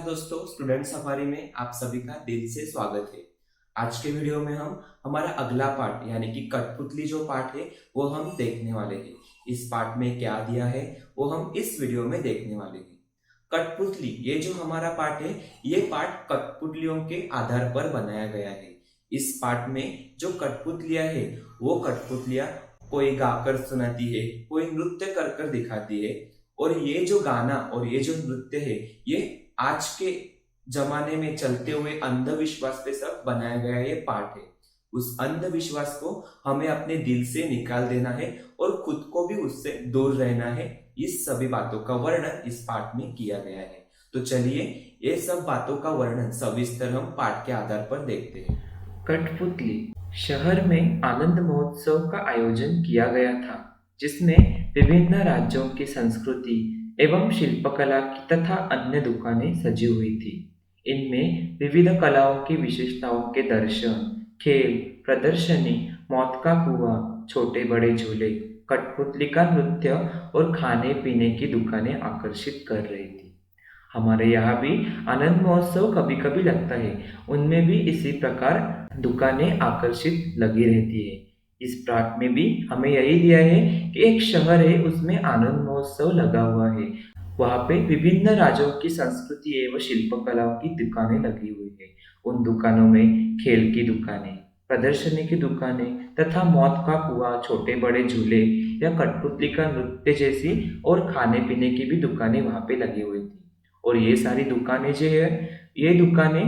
नमस्कार दोस्तों, student safari में आप सभी का दिल से स्वागत है। आज के वीडियो में हम हमारा अगला पार्ट यानी कि कठपुतली जो पार्ट है वो हम देखने वाले हैं। इस पार्ट में क्या दिया है वो हम इस वीडियो में देखने वाले हैं। कठपुतली ये जो हमारा पार्ट है ये पार्ट कठपुतलियों के आधार पर बनाया गया है। इस पार्ट में जो कठपुतलियां है वो कठपुतलियां कोई गाकर सुनाती है, कोई नृत्य कर कर दिखाती है। और ये जो गाना और ये जो नृत्य है ये आज के जमाने में चलते हुए अंधविश्वास पे सब बनाया गया ये पार्ट है। उस अंधविश्वास को हमें अपने दिल से निकाल देना है और खुद को भी उससे दूर रहना है। इस सभी बातों का वर्णन इस पार्ट में किया गया है। तो चलिए ये सब बातों का वर्णन सविस्तर हम पाठ के आधार पर देखते हैं। कठपुतली शहर में आनंद महोत्सव का आयोजन किया गया था, जिसमें विभिन्न राज्यों की संस्कृति एवं शिल्पकला की तथा अन्य दुकानें सजी हुई थी। इनमें विविध कलाओं की विशेषताओं के दर्शन, खेल, प्रदर्शनी, मौत का कुआं, छोटे बड़े झूले, कठपुतली का नृत्य और खाने पीने की दुकानें आकर्षित कर रही थी। हमारे यहाँ भी आनंद महोत्सव कभी कभी लगता है, उनमें भी इसी प्रकार दुकानें आकर्षित लगी रहती है। इस पाठ में भी हमें यही दिया है कि एक शहर है, उसमें आनंद महोत्सव लगा हुआ है। वहाँ पे विभिन्न राज्यों की संस्कृति एवं शिल्पकलाओं की दुकानें लगी हुई है। उन दुकानों में खेल की दुकानें, प्रदर्शनी की दुकानें तथा मौत का कुआं, छोटे बड़े झूले या कठपुतली का नृत्य जैसी और खाने पीने की भी दुकानें वहाँ पे लगी हुई थी। और ये सारी दुकानें जो है ये दुकानें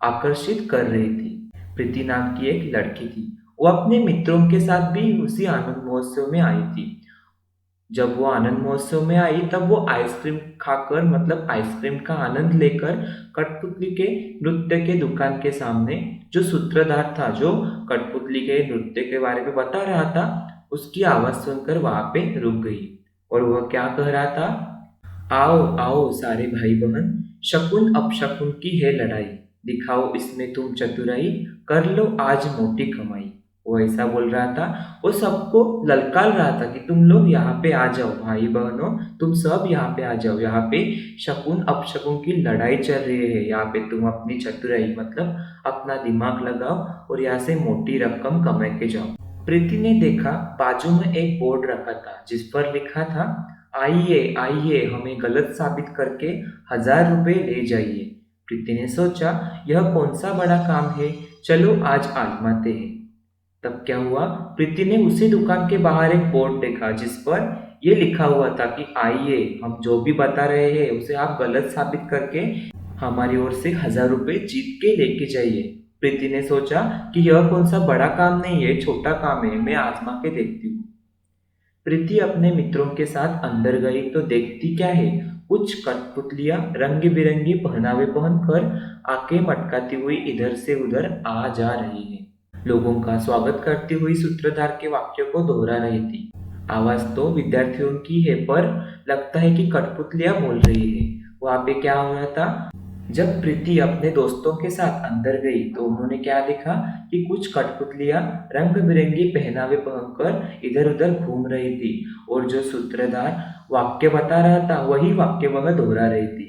आकर्षित कर रही थी। प्रीति नाम की एक लड़की थी, वो अपने मित्रों के साथ भी उसी आनंद महोत्सव में आई थी। जब वो आनंद महोत्सव में आई तब वो आइसक्रीम खाकर मतलब आइसक्रीम का आनंद लेकर कठपुतली के नृत्य के दुकान के सामने जो सूत्रधार था, जो कठपुतली के नृत्य के बारे में बता रहा था, उसकी आवाज सुनकर वहां पे रुक गई। और वह क्या कह रहा था, आओ आओ सारे भाई बहन, शकुन अपशकुन की है लड़ाई, दिखाओ इसमें तुम चतुराई, कर लो आज मोटी कमाई। वो ऐसा बोल रहा था, वो सबको ललकार रहा था कि तुम लोग यहाँ पे आ जाओ, भाई बहनों तुम सब यहाँ पे आ जाओ, यहाँ पे शकुन अपशकुन की लड़ाई चल रही है। यहाँ पे तुम अपनी चतुराई मतलब अपना दिमाग लगाओ और यहाँ से मोटी रकम कमा के जाओ। प्रीति ने देखा बाजू में एक बोर्ड रखा था जिस पर लिखा था, आइए आइए हमें गलत साबित करके 1000 रुपए ले जाइए। प्रीति ने सोचा, यह कौन सा बड़ा काम है, चलो आज आजमाते हैं। तब क्या हुआ, प्रीति ने उसी दुकान के बाहर एक बोर्ड देखा जिस पर ये लिखा हुआ था कि आइए हम जो भी बता रहे हैं उसे आप गलत साबित करके हमारी ओर से 1000 रुपए जीत के लेके जाइए। प्रीति ने सोचा कि यह कौन सा बड़ा काम नहीं है, छोटा काम है, मैं आजमा के देखती हूँ। प्रीति अपने मित्रों के साथ अंदर गई तो देखती क्या है, कुछ कठपुतलियां रंग बिरंगी पहनावे पहनकर आंखें मटकाती हुई इधर से उधर आ जा रही है। लोगों का स्वागत करती हुई सूत्रधार के वाक्यों को दोहरा रही थी। आवाज तो विद्यार्थियों की है पर लगता है कि कठपुतलियां बोल रही है। वहां पे क्या हो रहा था, जब प्रीति अपने दोस्तों के साथ अंदर गई तो उन्होंने क्या देखा कि कुछ कठपुतलियां रंग बिरंगी पहनावे पहनकर इधर उधर घूम रही थी और जो सूत्रधार वाक्य बता रहा था वही वाक्य वह दोहरा रही थी।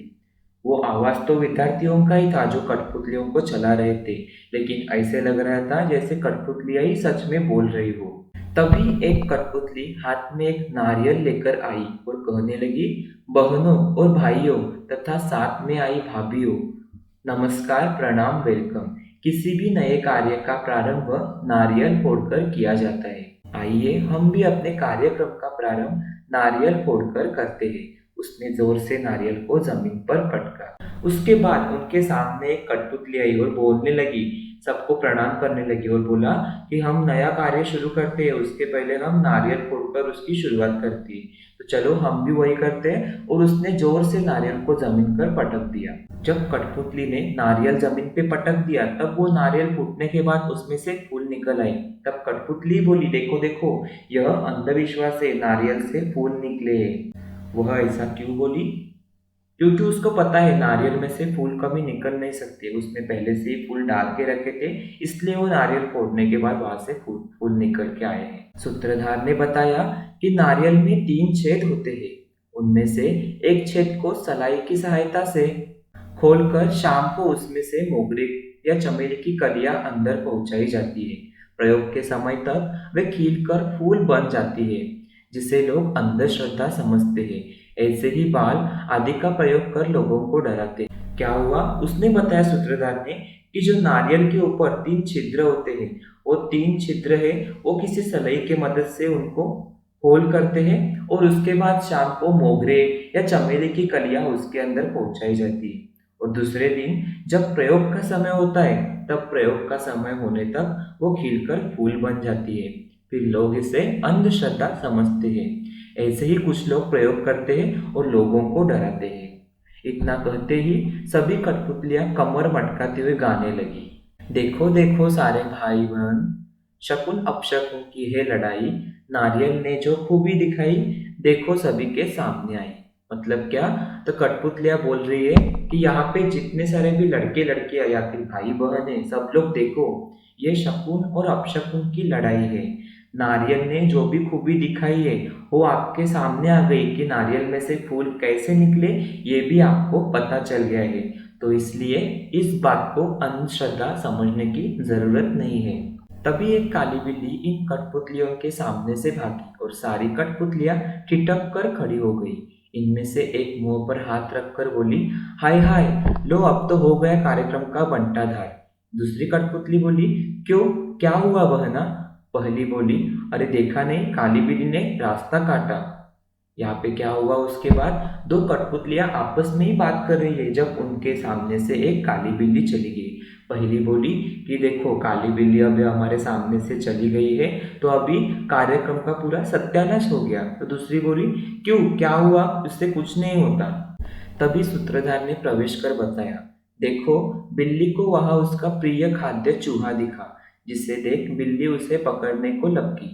वो आवाज तो विद्यार्थियों का ही था जो कठपुतलियों को चला रहे थे, लेकिन ऐसे लग रहा था जैसे कठपुतलियां ही सच में बोल रही हो। तभी एक कठपुतली हाथ में एक नारियल लेकर आई और कहने लगी, बहनों और भाइयों तथा साथ में आई भाभीियों, नमस्कार, प्रणाम, वेलकम। किसी भी नए कार्य का प्रारंभ नारियल फोड़कर किया जाता है। आइए हम भी अपने कार्यक्रम का प्रारंभ नारियल फोड़कर करते हैं। उसने जोर से नारियल को जमीन पर पटका। उसके बाद उनके सामने एक कठपुतली आई और बोलने लगी, सबको प्रणाम करने लगी और बोला कि हम नया कार्य शुरू करते हैं, उसके पहले हम नारियल फोड़कर उसकी शुरुआत करती है, तो चलो हम भी वही करते हैं। और उसने जोर से नारियल को जमीन पर पटक दिया। जब कठपुतली ने नारियल जमीन पे पटक दिया तब वो नारियल फूटने के बाद उसमें से फूल निकल आई। तब कठपुतली बोली, देखो देखो यह अंधविश्वास है, नारियल से फूल निकले हैं। वह ऐसा क्यों बोली, क्योंकि उसको पता है नारियल में से फूल कभी निकल नहीं सकते, उसने पहले से ही फूल डाल के रखे थे, इसलिए वो नारियल फोड़ने के बाद वहां से फूल निकल के आए हैं। सूत्रधार ने बताया कि नारियल में 3 छेद होते हैं, उनमें से एक छेद को सलाई की सहायता से खोलकर शाम को उसमें से मोगरे या चमेली की कलियां अंदर पहुंचाई जाती है। प्रयोग के समय तक वे खिलकर फूल बन जाती है, जिसे लोग अंधश्रद्धा समझते हैं। ऐसे ही बाल आदि का प्रयोग कर लोगों को डराते हैं। क्या हुआ, उसने बताया सूत्रधार ने कि जो नारियल के ऊपर 3 छिद्र होते हैं, वो 3 छिद्र है, वो किसी सलाई के मदद से उनको होल करते हैं और उसके बाद शाम को मोगरे या चमेली की कलियां उसके अंदर पहुंचाई जाती है। और दूसरे दिन जब प्रयोग का समय होता है, तब प्रयोग का समय होने तक वो खिलकर फूल बन जाती है। फिर लोग इसे अंधश्रद्धा समझते हैं। ऐसे ही कुछ लोग प्रयोग करते हैं और लोगों को डराते हैं। इतना कहते ही सभी कठपुतलियां कमर मटकाते हुए गाने लगी। देखो देखो सारे भाई बहन, शकुन अपशकुन की है लड़ाई, नारियल ने जो खूबी दिखाई, देखो सभी के सामने आई। मतलब क्या, तो कठपुतलियां बोल रही है कि यहाँ पे जितने सारे भी लड़के लड़कियां या फिर भाई बहन है, सब लोग देखो, ये शकुन और अपशकुन की लड़ाई है। नारियल ने जो भी खूबी दिखाई है, वो आपके सामने आ गई कि नारियल में से फूल कैसे निकले, ये भी आपको पता चल गया है। तो इसलिए इस बात को अंधश्रद्धा समझने की जरूरत नहीं है। तभी एक काली बिल्ली इन कठपुतलियों के सामने से भागी और सारी कठपुतलियां ठिठक कर खड़ी हो गई। इनमें से एक मुंह पर हाथ रखकर बोली, हाय हाय, लो अब तो हो गया कार्यक्रम का बंटाधार। दूसरी कठपुतली बोली, क्यों, क्या हुआ बहना? पहली बोली, अरे देखा नहीं, काली बिल्ली ने रास्ता काटा। यहाँ पे क्या हुआ, उसके बाद दो कठपुतलियां आपस में ही बात कर रही है जब उनके सामने से एक काली बिल्ली चली गई। पहली बोली कि देखो, काली बिल्ली अभी हमारे सामने से चली गई है, तो अभी कार्यक्रम का पूरा सत्यानाश हो गया। तो दूसरी बोली, क्यों, क्या हुआ? उससे कुछ नहीं होता। तभी सूत्रधार ने प्रवेश कर बताया, देखो, बिल्ली को वहां उसका प्रिय खाद्य चूहा दिखा, जिसे देख बिल्ली उसे पकड़ने को लपकी।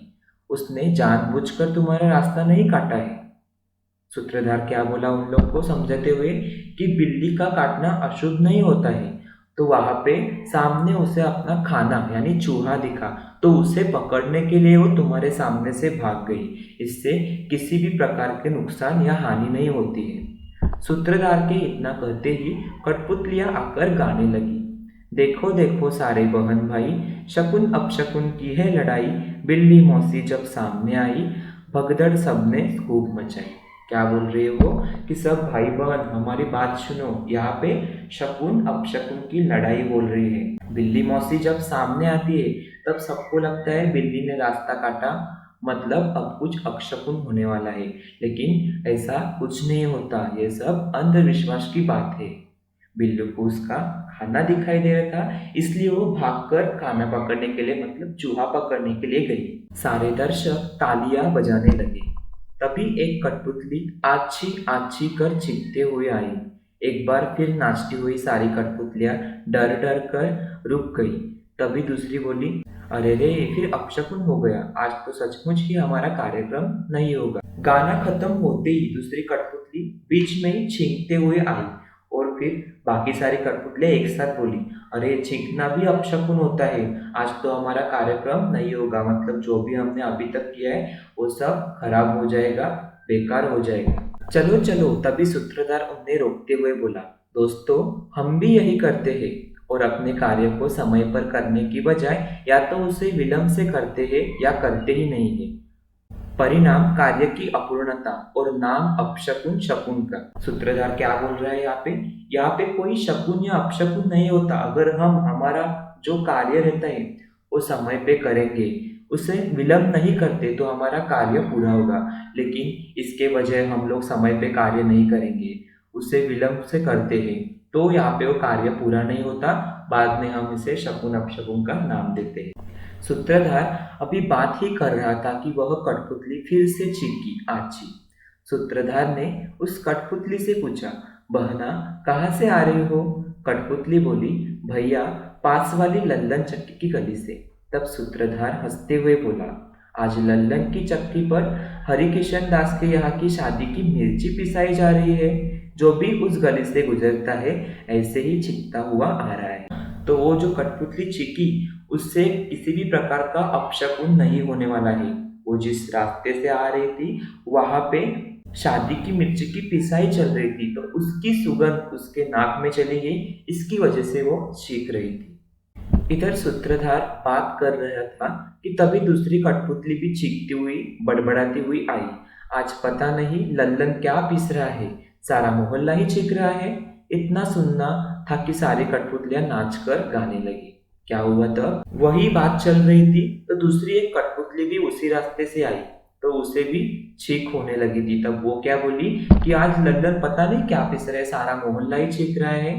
उसने जानबूझकर तुम्हारा रास्ता नहीं काटा है। सूत्रधार क्या बोला उन लोग को समझाते हुए कि बिल्ली का काटना अशुभ नहीं होता है। तो वहां पे सामने उसे अपना खाना यानी चूहा दिखा, तो उसे पकड़ने के लिए वो तुम्हारे सामने से भाग गई। इससे किसी भी प्रकार के नुकसान या हानि नहीं होती है। सूत्रधार के इतना कहते ही कठपुतलियां आकर गाने लगी, देखो देखो सारे बहन भाई, शकुन अपशकुन की है लड़ाई, बिल्ली मौसी जब सामने आई, भगदड़ सबने खूब मचाई। क्या बोल रही है वो कि सब भाई बहन हमारी बात सुनो, यहाँ पे शकुन अपशकुन की लड़ाई बोल रही है। बिल्ली मौसी जब सामने आती है, तब सबको लगता है बिल्ली ने रास्ता काटा, मतलब अब कुछ अपशकुन होने वाला है। लेकिन ऐसा कुछ नहीं होता, ये सब अंधविश्वास की बात है। बिल्लू को उसका खाना दिखाई दे रहा था, इसलिए वो भागकर खाना पकड़ने के लिए, मतलब चूहा पकड़ने के लिए गई। सारे दर्शक तालियां बजाने लगे। तभी एक कठपुतली आछी आछी कर चीखते हुए आई। एक बार फिर नाचती हुई सारी कठपुतलियां डर डर कर रुक गई। तभी दूसरी बोली, अरे रे, फिर अपशकुन हो गया, आज तो सचमुच ही हमारा कार्यक्रम नहीं होगा। गाना खत्म होते ही दूसरी कठपुतली बीच में ही छींकते हुए आई और फिर बाकी सारी कठपुतलियां एक साथ बोली, अरे छींकना भी अपशकुन होता है, आज तो हमारा कार्यक्रम नहीं होगा, मतलब जो भी हमने अभी तक किया है वो सब खराब हो जाएगा, बेकार हो जाएगा। चलो चलो, तभी सूत्रधार उन्हें रोकते हुए बोला, दोस्तों, हम भी यही करते हैं और अपने कार्य को समय पर करने की बजाय या तो उसे विलंब से करते हैं या करते ही नहीं है। परिणाम कार्य की अपूर्णता और नाम अपशकुन शकुन का। सूत्रधार क्या बोल रहा है यहाँ पे कोई शकुन या अपशकुन नहीं होता। अगर हम हमारा जो कार्य रहता है वो समय पे करेंगे, उसे विलंब नहीं करते, तो हमारा कार्य पूरा होगा। लेकिन इसके बजाय हम लोग समय पे कार्य नहीं करेंगे, उसे विलंब से करते हैं, तो यहाँ पे वो कार्य पूरा नहीं होता, बाद में हम इसे शकुन अपशकुन का नाम देते हैं। सूत्रधार अभी बात ही कर रहा था कि वह कठपुतली फिर से चीखी, आची। सूत्रधार ने उस कठपुतली से पूछा, बहना, कहाँ से आ रही हो? कठपुतली बोली, भैया, पास वाली लल्लन चक्की की गली से। तब सूत्रधार हंसते हुए बोला, आज लल्लन की चक्की पर हरिकिशन दास के यहाँ की शादी की मिर्ची पिसाई जा रही है। जो भी उस गली से गुजरता है ऐसे ही चीखता हुआ आ रहा है। तो वो जो कठपुतली चीखी, उससे किसी भी प्रकार का अपशकुन नहीं होने वाला है। वो जिस रास्ते से आ रही थी, वहां पे शादी की मिर्ची की पिसाई चल रही थी तो उसकी सुगंध उसके नाक में चली गई, इसकी वजह से वो चीख रही थी। इधर सूत्रधार बात कर रहा था कि तभी दूसरी कठपुतली भी चीखती हुई बड़बड़ाती हुई आई। आज पता नहीं लल्लन क्या पीस रहा है, सारा मोहल्ला ही चीख रहा है। इतना सुनना था कि सारी कठपुतलियां नाचकर गाने लगी। क्या हुआ तब? वही बात चल रही थी तो दूसरी एक कठपुतली भी उसी रास्ते से आई तो उसे भी चीख होने लगी थी। तब वो क्या बोली कि आज लल्लन पता नहीं क्या पीस रहे, सारा मोहल्ला ही चीख रहा है।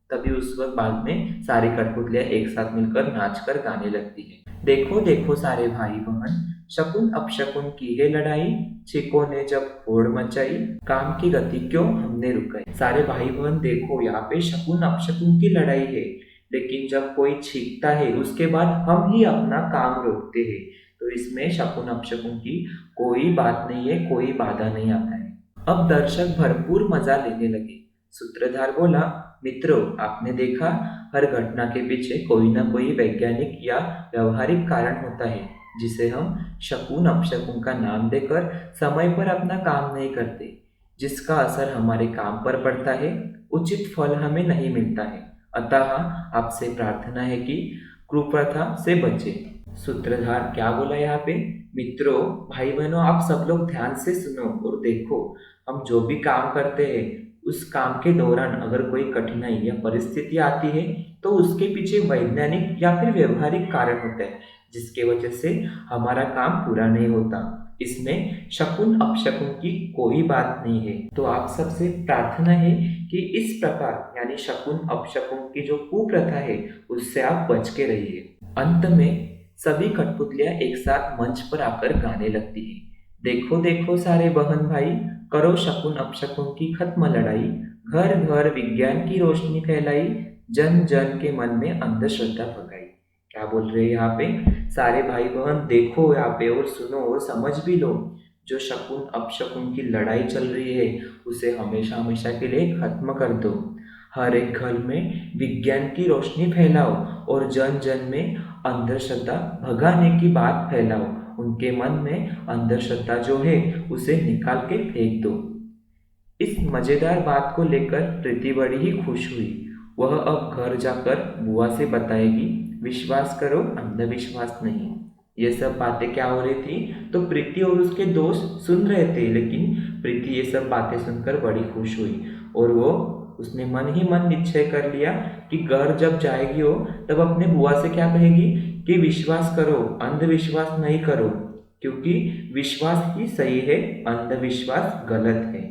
तभी उस वक्त बाद में सारी कठपुतलियां एक साथ मिलकर नाचकर गाने लगती है। देखो देखो सारे भाई बहन, शकुन अपशकुन की है लड़ाई, चीखों ने जब होड़ मचाई, काम की गति क्यों हमने रुकाई। सारे भाई बहन देखो, यहाँ पे शकुन अपशकुन की लड़ाई है, लेकिन जब कोई चीखता है उसके बाद हम ही अपना काम रोकते हैं। तो इसमें शकुन अपशकुन की कोई बात नहीं है, कोई बाधा नहीं आता है। अब दर्शक भरपूर मजा लेने लगे। सूत्रधार बोला, मित्रों आपने देखा, हर घटना के पीछे कोई ना कोई वैज्ञानिक या व्यवहारिक कारण होता है जिसे हम शकुन अपशकुन का नाम देकर समय पर अपना काम नहीं करते। जिसका असर हमारे काम पर पड़ता है, उचित फल हमें नहीं मिलता है। अतः आपसे प्रार्थना है कि कुप्रथा से बचें। सूत्रधार क्या बोला यहाँ पे? मित्रों भाई बहनों, आप सब लोग ध्यान से सुनो और देखो, हम जो भी काम करते हैं उस काम के दौरान अगर कोई कठिनाई या परिस्थिति आती है तो उसके पीछे वैज्ञानिक या फिर व्यवहारिक कारण होता है जिसके वजह से हमारा काम पूरा नहीं होता। इसमें शकुन अपशकुन की कोई बात नहीं है। तो आप सबसे प्रार्थना है कि इस प्रकार यानी शकुन अपशकुन की जो कुप्रथा है उससे आप बच के रहिए। अंत में सभी कठपुतलियां एक साथ मंच पर आकर गाने लगती है। देखो देखो सारे बहन भाई, करो शकुन अपशकुन की खत्म लड़ाई, घर घर विज्ञान की रोशनी फैलाई, जन जन के मन में अंधश्रद्धा भगाई। क्या बोल रहे हैं यहाँ पे? सारे भाई बहन देखो यहाँ पे और सुनो और समझ भी लो। जो शकुन अपशकुन की लड़ाई चल रही है उसे हमेशा हमेशा के लिए खत्म कर दो। हर एक घर में विज्ञान की रोशनी फैलाओ और जन जन में अंधश्रद्धा भगाने की बात फैलाओ। उनके मन में अंधश्रद्धा जो है उसे निकाल के फेंक दो। इस मजेदार बात को लेकर प्रीति बड़ी ही खुश हुई। वह अब घर जाकर बुआ से बताएगी, विश्वास करो अंधविश्वास नहीं। ये सब बातें क्या हो रही थी तो प्रीति और उसके दोस्त सुन रहे थे, लेकिन प्रीति ये सब बातें सुनकर बड़ी खुश हुई और उसने मन ही मन निश्चय कर लिया कि घर जब जाएगी वो तब अपने बुआ से क्या कहेगी कि विश्वास करो अंधविश्वास नहीं करो, क्योंकि विश्वास ही सही है, अंधविश्वास गलत है।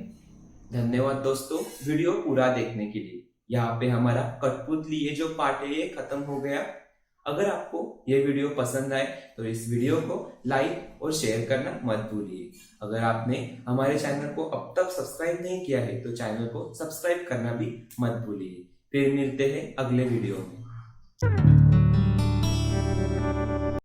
धन्यवाद दोस्तों वीडियो पूरा देखने के लिए। यहाँ पे हमारा कठपुतली ये जो पार्ट है ये खत्म हो गया। अगर आपको ये वीडियो पसंद आए तो इस वीडियो को लाइक और शेयर करना मत भूलिए। अगर आपने हमारे चैनल को अब तक सब्सक्राइब नहीं किया है तो चैनल को सब्सक्राइब करना भी मत भूलिए। फिर मिलते हैं अगले वीडियो में।